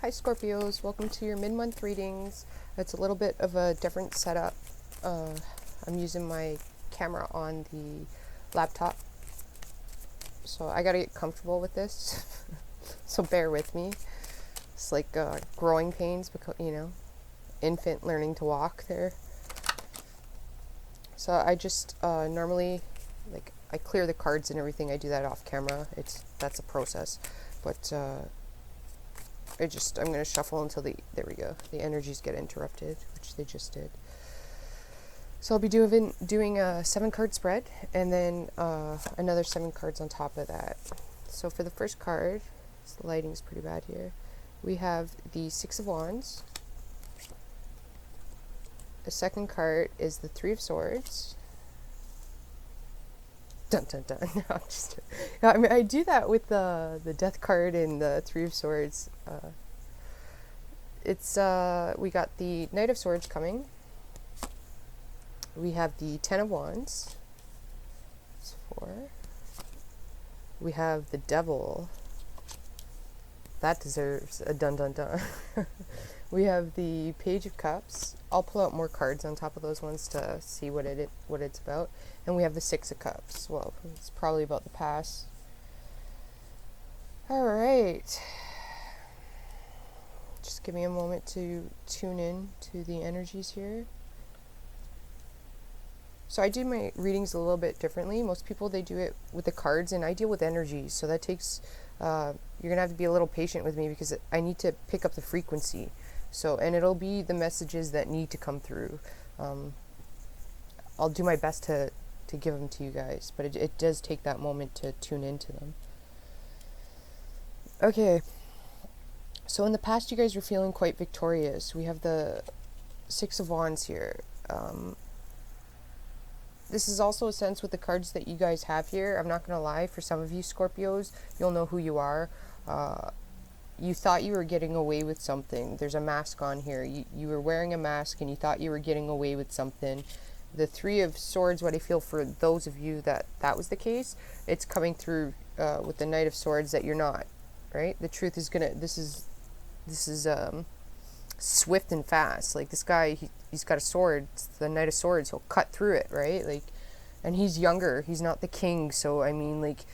Hi Scorpios, welcome to your mid-month readings. It's a little bit of a different setup. I'm using my camera on the laptop, so I gotta get comfortable with this. So bear with me. It's like growing pains because, infant learning to walk there. So I just normally, I clear the cards and everything. I do that off camera. That's a process, but I'm going to shuffle until there we go. The energies get interrupted, which they just did. So I'll be doing a 7-card spread and then another 7 cards on top of that. So for the first card, the lighting's pretty bad here. We have the 6 of Wands. The second card is the 3 of Swords. Dun dun dun. No, I'm just. I mean, I do that with the Death card and the 3 of Swords. We got the Knight of Swords coming. We have the 10 of Wands. That's 4. We have the Devil. That deserves a dun dun dun. We have the Page of Cups. I'll pull out more cards on top of those ones to see what it's about. And we have the 6 of Cups. Well, it's probably about the past. All right. Just give me a moment to tune in to the energies here. So I do my readings a little bit differently. Most people, they do it with the cards, and I deal with energies. So that takes, you're going to have to be a little patient with me because I need to pick up the frequency. So, and it'll be the messages that need to come through. I'll do my best to give them to you guys, but it does take that moment to tune into them. Okay. So in the past, you guys were feeling quite victorious. We have the 6 of Wands here. This is also a sense with the cards that you guys have here. I'm not going to lie, for some of you Scorpios, you'll know who you are. You thought you were getting away with something. There's a mask on here. You were wearing a mask and you thought you were getting away with something. The 3 of Swords, what I feel for those of you that was the case, it's coming through with the Knight of Swords that you're not, right? The truth is this is swift and fast. Like this guy, he's got a sword. It's the Knight of Swords. He'll cut through it, right? Like, and he's younger. He's not the king. So I mean, like,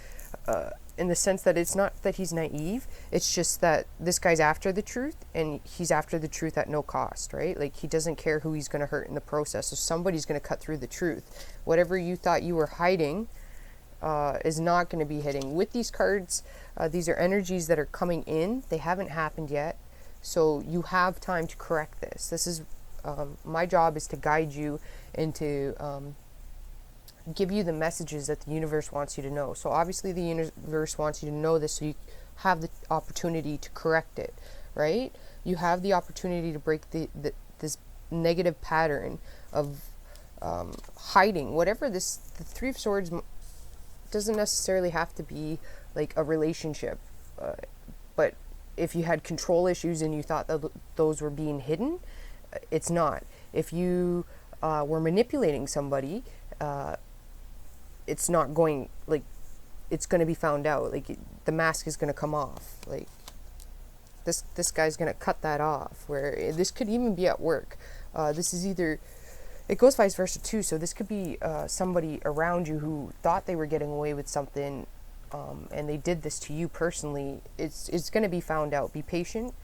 in the sense that it's not that he's naive. It's just that this guy's after the truth, and he's after the truth at no cost, right? Like he doesn't care who he's going to hurt in the process. So somebody's going to cut through the truth. Whatever you thought you were hiding is not going to be hitting. With these cards, these are energies that are coming in. They haven't happened yet. So you have time to correct this. This is my job is to guide you and to give you the messages that the universe wants you to know. So obviously the universe wants you to know this so you have the opportunity to correct it, right? You have the opportunity to break this negative pattern of hiding. Whatever the 3 of Swords doesn't necessarily have to be like a relationship, but if you had control issues and you thought that those were being hidden, it's not. If you were manipulating somebody, it's not going, like, it's going to be found out. Like, the mask is going to come off. Like, this guy's going to cut that off. Where this could even be at work. This is either, it goes vice versa too. So this could be somebody around you who thought they were getting away with something, and they did this to you personally. It's going to be found out. Be patient.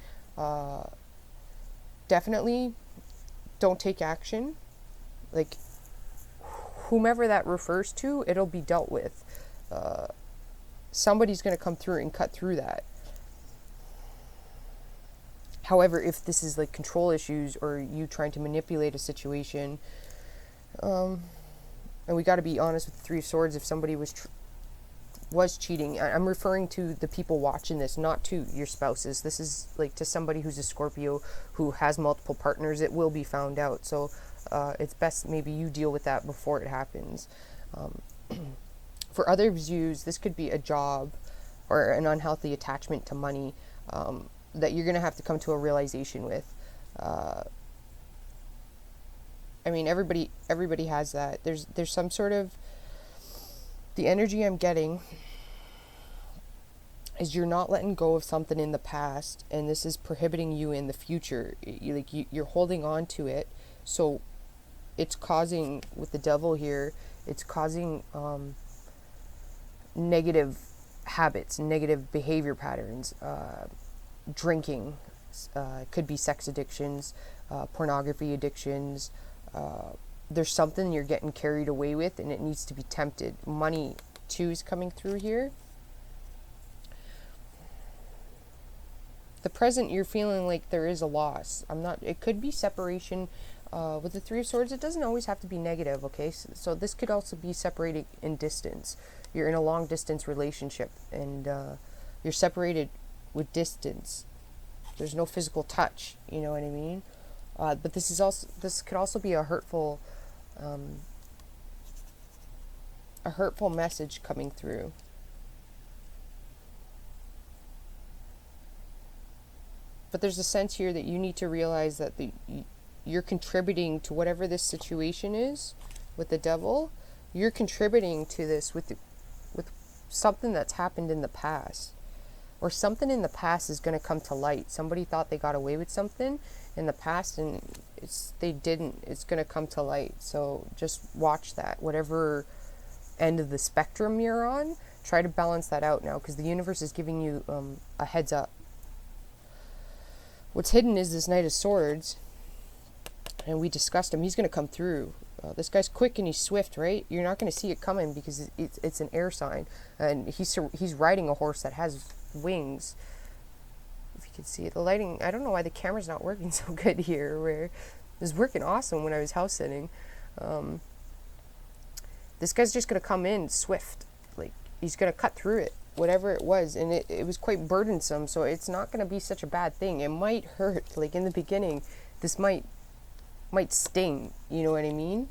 Definitely don't take action. Like, whomever that refers to, it'll be dealt with. Somebody's going to come through and cut through that. However, if this is like control issues or you trying to manipulate a situation, and we got to be honest with the 3 of Swords, if somebody was cheating, I'm referring to the people watching this, not to your spouses. This is like to somebody who's a Scorpio who has multiple partners. It will be found out. So it's best maybe you deal with that before it happens. For other views, this could be a job or an unhealthy attachment to money that you're going to have to come to a realization with. I mean, everybody has that. There's some sort of, the energy I'm getting is you're not letting go of something in the past, and this is prohibiting you in the future. You're holding on to it, so it's causing, with the devil here, it's causing negative habits, negative behavior patterns, drinking, could be sex addictions, pornography addictions. There's something you're getting carried away with, and it needs to be tempted. Money too is coming through here. The present, you're feeling like there is a loss. It could be separation. With the Three of Swords, it doesn't always have to be negative, okay? So this could also be separated in distance. You're in a long distance relationship, and you're separated with distance. There's no physical touch, you know what I mean? But this could also be a hurtful message coming through. But there's a sense here that you need to realize that you're contributing to whatever this situation is with the devil. You're contributing to this with something that's happened in the past, or something in the past is going to come to light. Somebody thought they got away with something in the past, and they didn't. It's going to come to light. So just watch that. Whatever end of the spectrum you're on, try to balance that out now, because the universe is giving you a heads up. What's hidden is this Knight of Swords, and we discussed him. He's going to come through. This guy's quick and he's swift, right? You're not going to see it coming because it's an air sign, and he's riding a horse that has wings. If you can see it, the lighting. I don't know why the camera's not working so good here. Where it was working awesome when I was house sitting. This guy's just going to come in swift, like he's going to cut through it. Whatever it was, and it was quite burdensome, so it's not going to be such a bad thing. It might hurt, like in the beginning, this might sting, you know what I mean?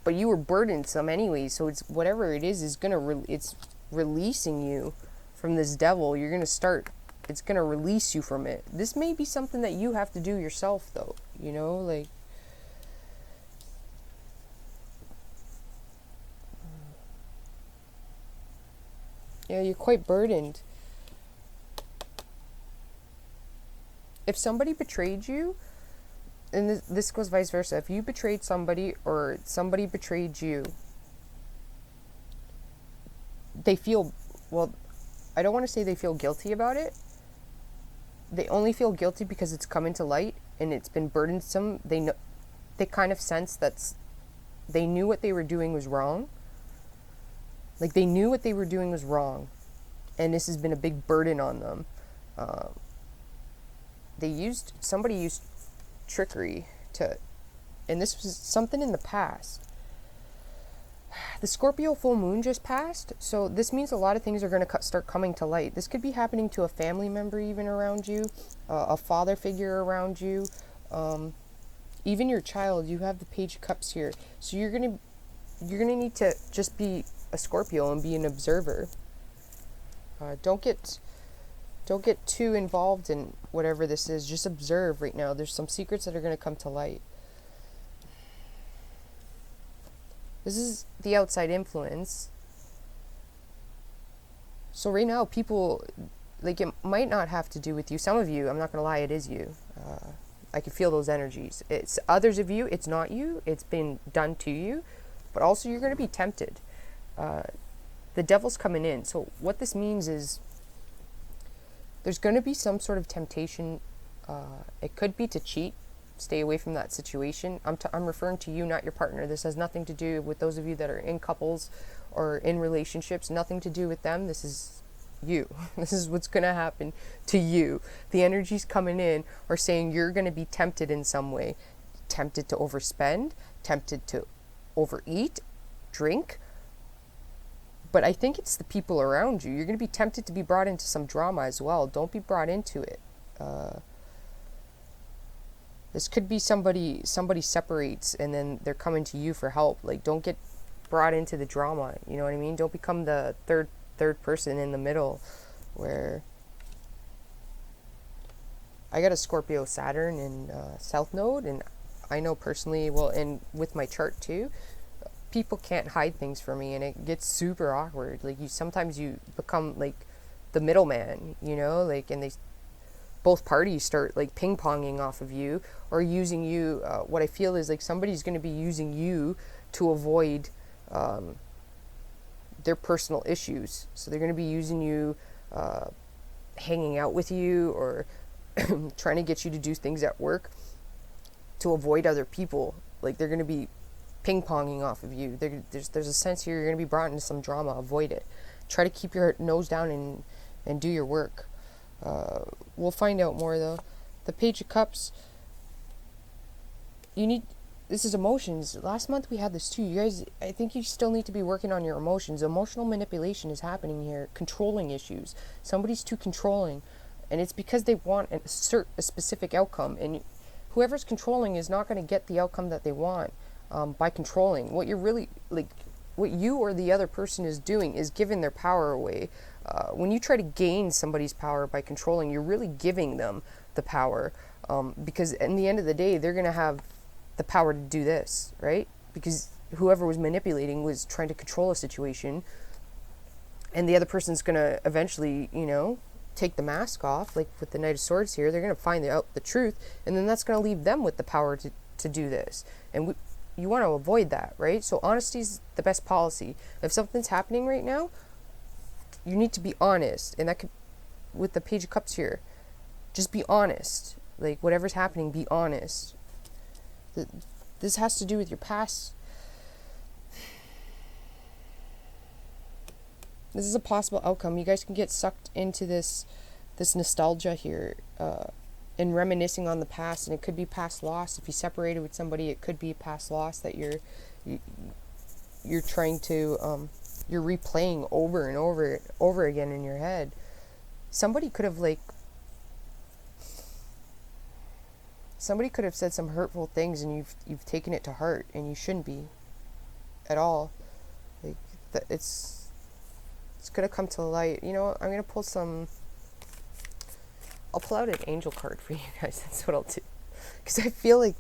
But you were burdensome anyway, so it's whatever it is it's releasing you from this devil. It's going to release you from it. This may be something that you have to do yourself, though, you know, like. Yeah, you're quite burdened. If somebody betrayed you, and this goes vice versa, if you betrayed somebody or somebody betrayed you, they feel, well, I don't want to say they feel guilty about it. They only feel guilty because it's come into light and it's been burdensome. They kind of sense that they knew what they were doing was wrong. Like, they knew what they were doing was wrong, and this has been a big burden on them. Somebody used trickery and this was something in the past. The Scorpio full moon just passed, so this means a lot of things are going to start coming to light. This could be happening to a family member even around you, a father figure around you, even your child. You have the Page of Cups here, so you're gonna need to just be a Scorpio and be an observer. Don't get too involved in whatever this is. Just observe right now. There's some secrets that are going to come to light. This is the outside influence. So right now, people, like, it might not have to do with you. Some of you, I'm not going to lie, it is you. I can feel those energies. It's others of you, it's not you. It's been done to you. But also, you're going to be tempted. The devil's coming in. So what this means is there's going to be some sort of temptation. It could be to cheat. Stay away from that situation. I'm referring to you, not your partner. This has nothing to do with those of you that are in couples or in relationships. Nothing to do with them. This is you. This is what's going to happen to you. The energies coming in are saying you're going to be tempted in some way. Tempted to overspend. Tempted to overeat. Drink. But I think it's the people around you. You're going to be tempted to be brought into some drama as well. Don't be brought into it. This could be somebody separates and then they're coming to you for help. Like, don't get brought into the drama. You know what I mean? Don't become the third person in the middle. Where I got a Scorpio Saturn in South Node, and I know personally, well, and with my chart too, people can't hide things from me, and it gets super awkward. Like, sometimes you become like the middleman, you know, like, and both parties start like ping-ponging off of you or using you. What I feel is like somebody's going to be using you to avoid their personal issues. So they're going to be using you, hanging out with you, or trying to get you to do things at work to avoid other people. Like they're going to be ping-ponging off of you. There's a sense here you're going to be brought into some drama. Avoid it. Try to keep your nose down and do your work. We'll find out more though. The Page of Cups. This is emotions. Last month we had this too. You guys, I think you still need to be working on your emotions. Emotional manipulation is happening here. Controlling issues. Somebody's too controlling. And it's because they want a specific outcome. And whoever's controlling is not going to get the outcome that they want by controlling. What you or the other person is doing is giving their power away. When you try to gain somebody's power by controlling, you're really giving them the power. Because in the end of the day, they're going to have the power to do this, right? Because whoever was manipulating was trying to control a situation, and the other person's going to eventually, take the mask off, like with the Knight of Swords here. They're going to find out the truth, and then that's going to leave them with the power to do this. And you want to avoid that, right? So honesty is the best policy. If something's happening right now, you need to be honest, and that could, with the Page of Cups here, just be honest. Like whatever's happening, be honest. This has to do with your past. This is a possible outcome. You guys can get sucked into this nostalgia here, and reminiscing on the past, and it could be past loss. If you separated with somebody, it could be a past loss that you're trying to you're replaying over and over again in your head. Somebody could have said some hurtful things, and you've taken it to heart, and you shouldn't be at all. Like it's gonna come to light. I'm gonna I'll pull out an angel card for you guys. That's what I'll do, because I feel like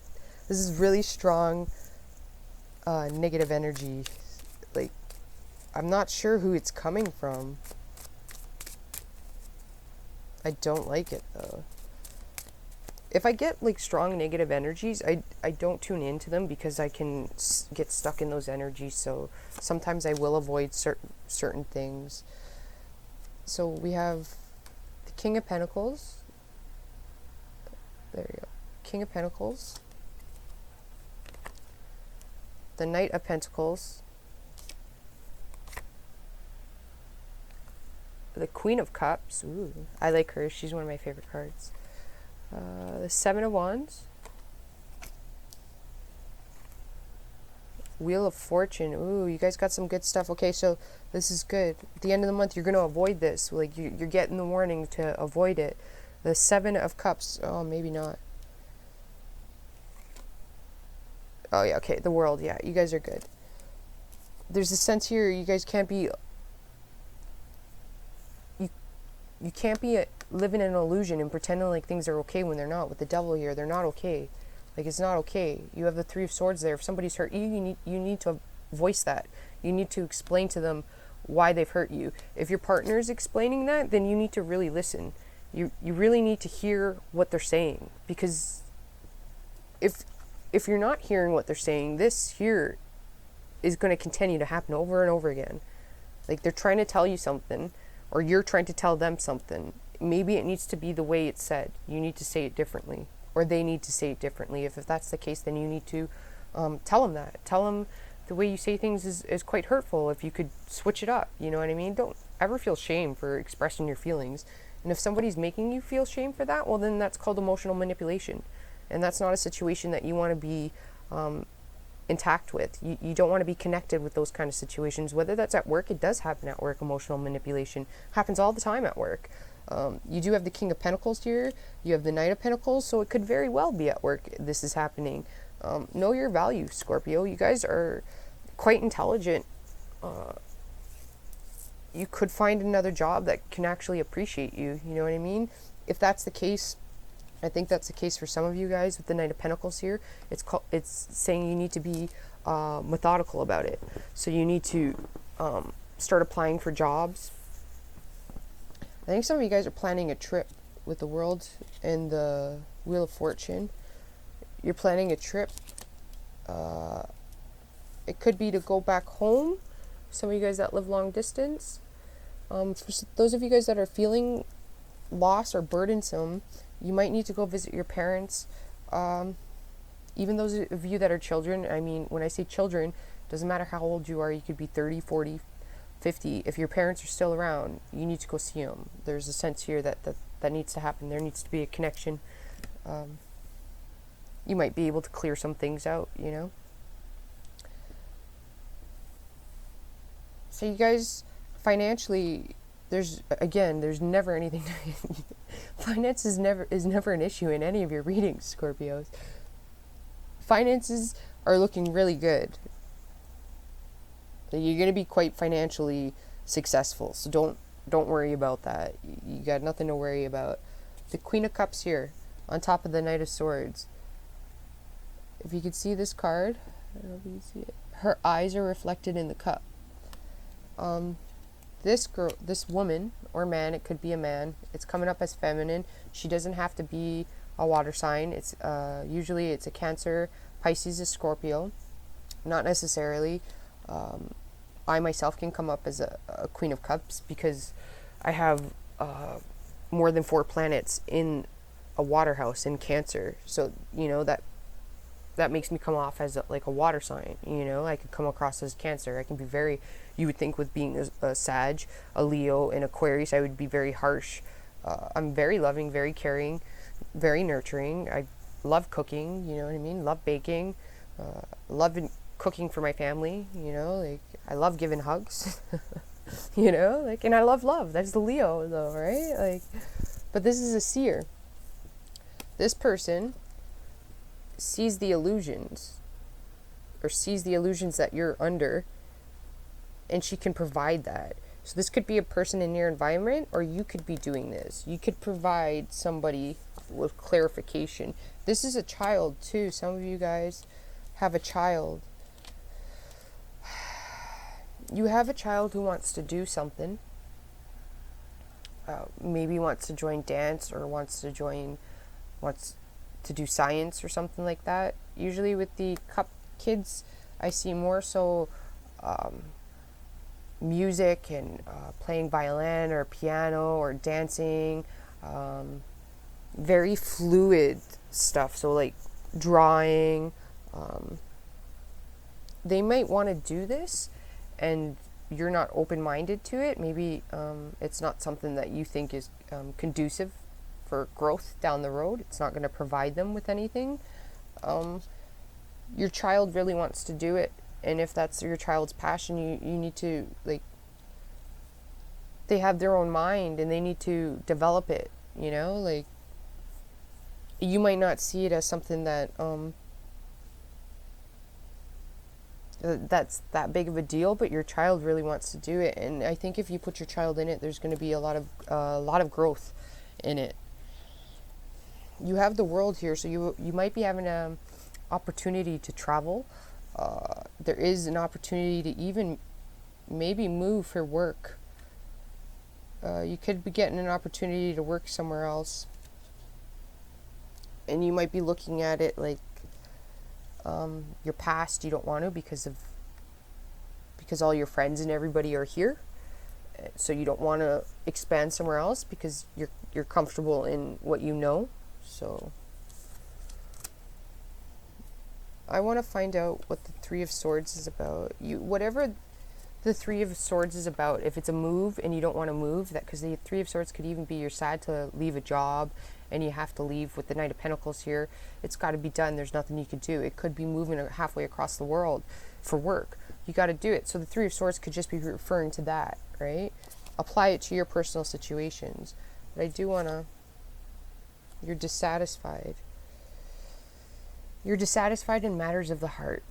this is really strong negative energy. Like, I'm not sure who it's coming from. I don't like it though. If I get strong negative energies, I don't tune into them, because I can get stuck in those energies. So sometimes I will avoid certain things. So we have the King of Pentacles. There you go. King of Pentacles. The Knight of Pentacles. The Queen of Cups. Ooh, I like her. She's one of my favorite cards. The Seven of Wands. Wheel of Fortune. Ooh, you guys got some good stuff. Okay, so this is good. At the end of the month, you're going to avoid this. Like, you're getting the warning to avoid it. The Seven of Cups. Oh, maybe not. Oh, yeah, okay. The World. Yeah, you guys are good. There's a sense here you guys can't be... You can't be living in an illusion and pretending like things are okay when they're not. With the Devil here, they're not okay. Like, it's not okay. You have the Three of Swords there. If somebody's hurt you, you need to voice that. You need to explain to them why they've hurt you. If your partner is explaining that, then you need to really listen. You really need to hear what they're saying. Because if you're not hearing what they're saying, this here is going to continue to happen over and over again. Like, they're trying to tell you something, or you're trying to tell them something. Maybe it needs to be the way it's said. You need to say it differently, or they need to say it differently. If that's the case, then you need to tell them that. Tell them the way you say things is quite hurtful. If you could switch it up, you know what I mean? Don't ever feel shame for expressing your feelings. And if somebody's making you feel shame for that, well, then that's called emotional manipulation. And that's not a situation that you want to be intact with. You don't want to be connected with those kind of situations. Whether that's at work, it does happen at work. Emotional manipulation happens all the time at work. You do have the King of Pentacles here. You have the Knight of Pentacles, so it could very well be at work this is happening. Know your value, Scorpio. You guys are quite intelligent. You could find another job that can actually appreciate you. You know what I mean? If that's the case, I think that's the case for some of you guys with the Knight of Pentacles here. It's saying you need to be methodical about it. So you need to start applying for jobs. I think some of you guys are planning a trip with the World and the Wheel of Fortune. You're planning a trip. It could be to go back home. Some of you guys that live long distance. For those of you guys that are feeling lost or burdensome, you might need to go visit your parents. Even those of you that are children, I mean, when I say children, doesn't matter how old you are. You could be 30, 40, 50. If your parents are still around, you need to go see them. There's a sense here that needs to happen. There needs to be a connection. You might be able to clear some things out, you know. So you guys, financially, there's never anything. Finance is never an issue in any of your readings, Scorpios. Finances are looking really good. You're going to be quite financially successful, so don't worry about that. You got nothing to worry about. The Queen of Cups here, on top of the Knight of Swords. If you could see this card, I don't know if you can see it. Her eyes are reflected in the cup. This woman or man, it could be a man. It's coming up as feminine. She doesn't have to be a water sign. It's usually it's a Cancer, Pisces, a Scorpio. Not necessarily. I myself can come up as a Queen of Cups because I have more than 4 planets in a water house in Cancer. So, you know, that makes me come off as like a water sign. You know, I could come across as Cancer. I can be very, you would think with being a Sag, a Leo, and Aquarius, I would be very harsh. I'm very loving, very caring, very nurturing. I love cooking, you know what I mean? Love baking, love cooking for my family, you know, like I love giving hugs, you know, like, and I love love. That's the Leo though, right? Like, but this is a seer. This person sees the illusions that you're under, and she can provide that. So this could be a person in your environment, or you could be doing this. You could provide somebody with clarification. This is a child too. Some of you guys have a child. You have a child who wants to do something. Maybe wants to join dance, or wants to do science or something like that. Usually with the cup kids, I see more so music and playing violin or piano or dancing, very fluid stuff. So like drawing. They might want to do this and you're not open-minded to it. Maybe it's not something that you think is conducive for growth down the road. It's not going to provide them with anything. Your child really wants to do it, and if that's your child's passion, you need to, like, they have their own mind and they need to develop it, you know, like, you might not see it as something that that's that big of a deal, but your child really wants to do it. And I think if you put your child in it, there's going to be a lot of growth in it. You have the World here, so you might be having an opportunity to travel. There is an opportunity to even maybe move for work. You could be getting an opportunity to work somewhere else, and you might be looking at it like your past. You don't want to because all your friends and everybody are here, so you don't want to expand somewhere else because you're comfortable in what you know. So I want to find out what the Three of Swords is about. Whatever the Three of Swords is about, if it's a move and you don't want to move, that because the Three of Swords could even be you're sad to leave a job and you have to leave. With the Knight of Pentacles here, it's got to be done. There's nothing you could do. It could be moving halfway across the world for work. You got to do it. So the Three of Swords could just be referring to that, right? Apply it to your personal situations. But I do want to... You're dissatisfied. You're dissatisfied in matters of the heart.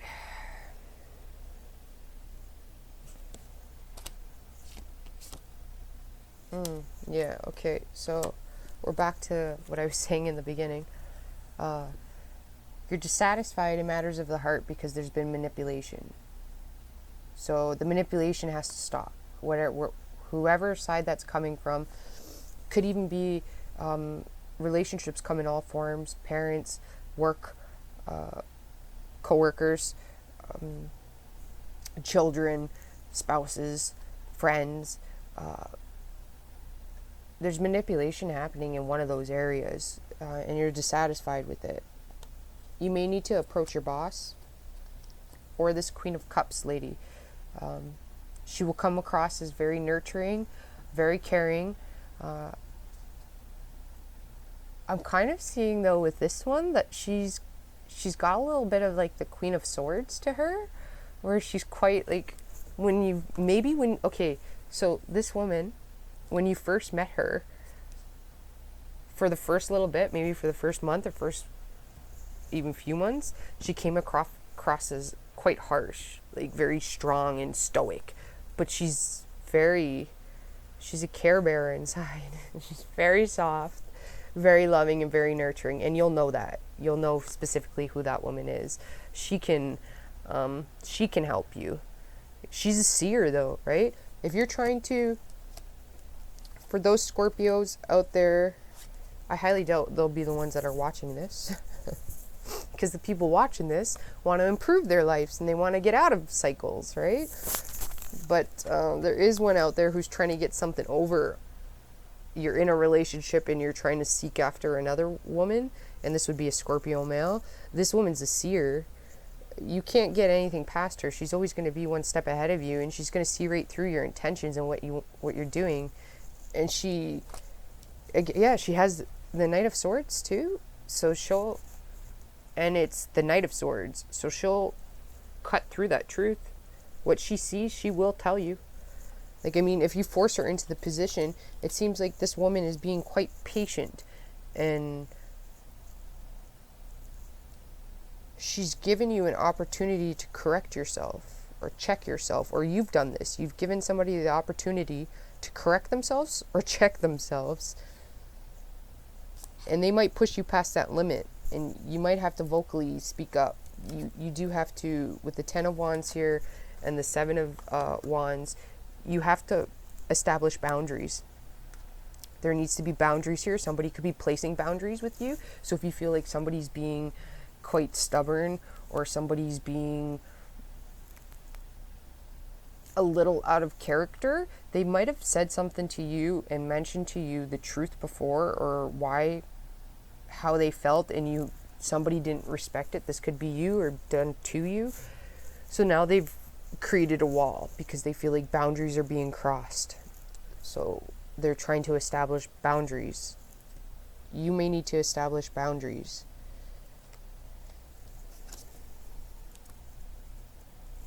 Yeah, okay. So we're back to what I was saying in the beginning. You're dissatisfied in matters of the heart because there's been manipulation. So the manipulation has to stop. Whoever side that's coming from, Could even be relationships come in all forms: parents, work, coworkers, children, spouses, friends. There's manipulation happening in one of those areas, and you're dissatisfied with it. You may need to approach your boss or this Queen of Cups lady. She will come across as very nurturing, very caring. I'm kind of seeing though with this one that she's got a little bit of like the Queen of Swords to her, where she's quite like okay, so this woman, when you first met her, for the first little bit, maybe for the first month or first even few months, she came across as quite harsh, like very strong and stoic, but she's a care bearer inside. She's very soft, very loving, and very nurturing, and you'll know specifically who that woman is. She can help you. She's a seer though, right? If you're trying to, for those Scorpios out there, I highly doubt they'll be the ones that are watching this, because the people watching this want to improve their lives and they want to get out of cycles, right? But there is one out there who's trying to get something over. You're in a relationship and you're trying to seek after another woman, and this would be a Scorpio male. This woman's a seer. You can't get anything past her. She's always going to be one step ahead of you, and she's going to see right through your intentions and what you're doing. And she has the Knight of Swords too. And it's the Knight of Swords. So she'll cut through that truth. What she sees, she will tell you. Like, I mean, if you force her into the position, it seems like this woman is being quite patient, and she's given you an opportunity to correct yourself or check yourself, or you've done this. You've given somebody the opportunity to correct themselves or check themselves, and they might push you past that limit, and you might have to vocally speak up. You do have to, with the 10 of Wands here and the 7 of Wands, you have to establish boundaries. There needs to be boundaries here. Somebody could be placing boundaries with you. So if you feel like somebody's being quite stubborn, or somebody's being a little out of character, they might have said something to you and mentioned to you the truth before, or how they felt, and somebody didn't respect it. This could be you or done to you. So now they've created a wall because they feel like boundaries are being crossed. So they're trying to establish boundaries. You may need to establish boundaries.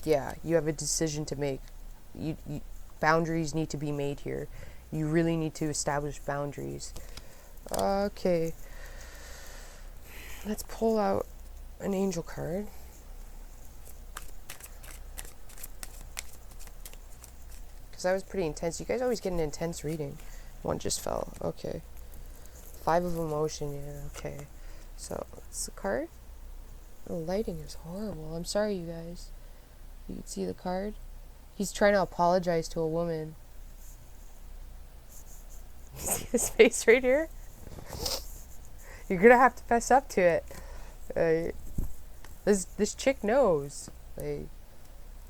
Yeah, you have a decision to make. Boundaries need to be made here. You really need to establish boundaries. Okay. Let's pull out an angel card. Because that was pretty intense. You guys always get an intense reading. One just fell. Okay. 5 of emotion. Yeah, okay. So, it's the card. The lighting is horrible. I'm sorry, you guys. You can see the card. He's trying to apologize to a woman. You see his face right here? You're gonna have to fess up to it. This chick knows. Like,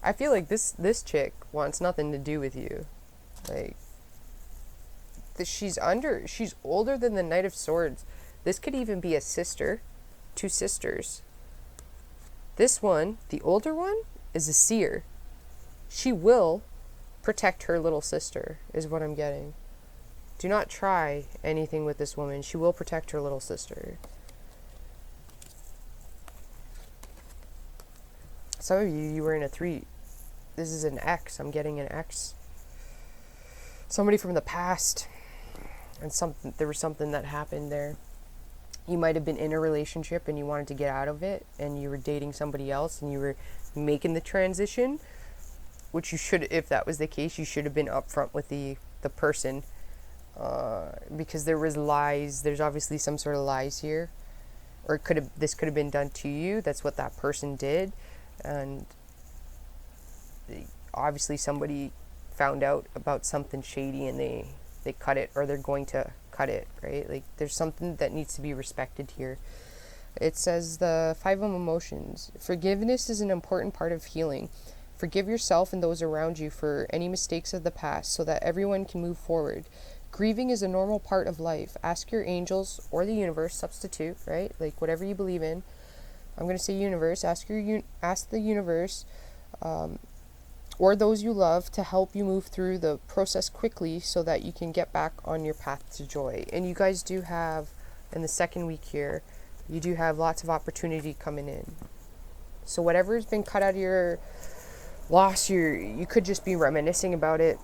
I feel like this chick wants nothing to do with you. Like, she's older than the Knight of Swords. This could even be a sister, 2 sisters. This one, the older one, is a seer. She will protect her little sister, is what I'm getting. Do not try anything with this woman. She will protect her little sister. Some of you were in a 3. This is an X. I'm getting an X. Somebody from the past. And there was something that happened there. You might have been in a relationship and you wanted to get out of it, and you were dating somebody else and you were making the transition, which you should, if that was the case, you should have been upfront with the person. Because there was lies. There's obviously some sort of lies here, or this could have been done to you. That's what that person did, and obviously somebody found out about something shady, and they cut it, or they're going to cut it, right? Like, there's something that needs to be respected here. It says the 5 of emotions. Forgiveness is an important part of healing. Forgive yourself and those around you for any mistakes of the past so that everyone can move forward. Grieving is a normal part of life. Ask your angels or the universe, substitute, right? Like, whatever you believe in. I'm going to say universe. Ask the universe or those you love to help you move through the process quickly so that you can get back on your path to joy. And you guys do have, in the second week here, you do have lots of opportunity coming in. So whatever's been cut out of your loss, you could just be reminiscing about it,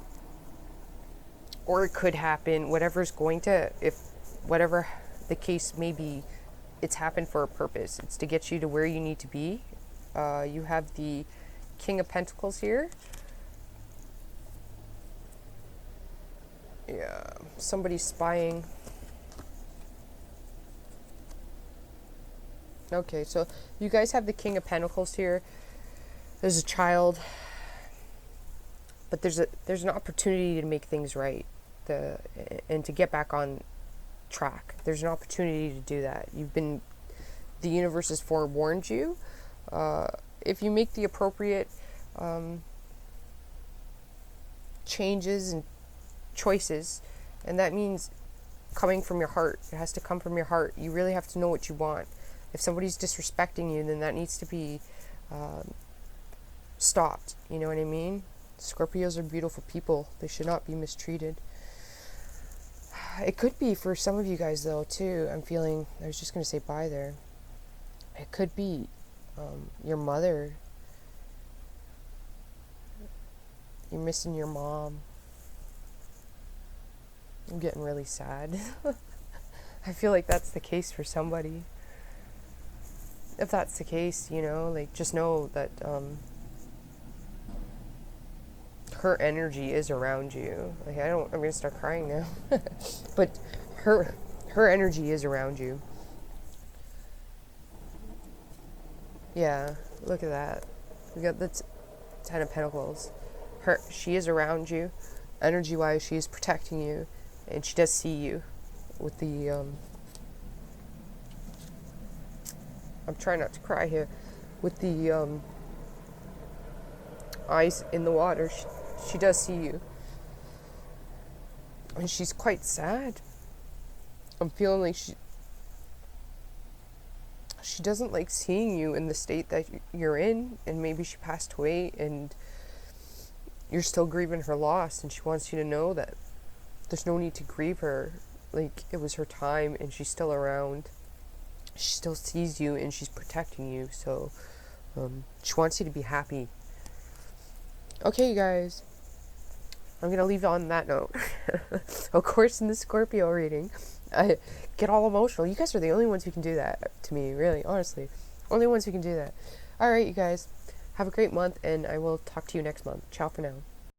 or it could happen. Whatever's going to, if whatever the case may be, it's happened for a purpose. It's to get you to where you need to be. You have the King of Pentacles here. Yeah, somebody's spying. Okay, so you guys have the King of Pentacles here. There's a child, but there's an opportunity to make things right, and to get back on track. There's an opportunity to do that. The universe has forewarned you. If you make the appropriate changes and choices, and that means coming from your heart. It has to come from your heart. You really have to know what you want. If somebody's disrespecting you, then that needs to be stopped. You know what I mean? Scorpios are beautiful people. They should not be mistreated. It could be for some of you guys, though, too. I was just going to say bye there. It could be your mother. You're missing your mom. I'm getting really sad. I feel like that's the case for somebody. If that's the case, like, just know that her energy is around you. Like, I'm gonna start crying now. But her energy is around you. Yeah, look at that. We got the 10 of Pentacles. She is around you. Energy-wise, she is protecting you. And she does see you with the I'm trying not to cry here. With the eyes in the water, she does see you. And she's quite sad. I'm feeling like she doesn't like seeing you in the state that you're in, and maybe she passed away and you're still grieving her loss, and she wants you to know that there's no need to grieve her. Like, it was her time and she's still around. She still sees you and she's protecting you. So she wants you to be happy. Okay, you guys. I'm going to leave it on that note. Of course, in the Scorpio reading, I get all emotional. You guys are the only ones who can do that to me, really, honestly. Only ones who can do that. All right, you guys. Have a great month, and I will talk to you next month. Ciao for now.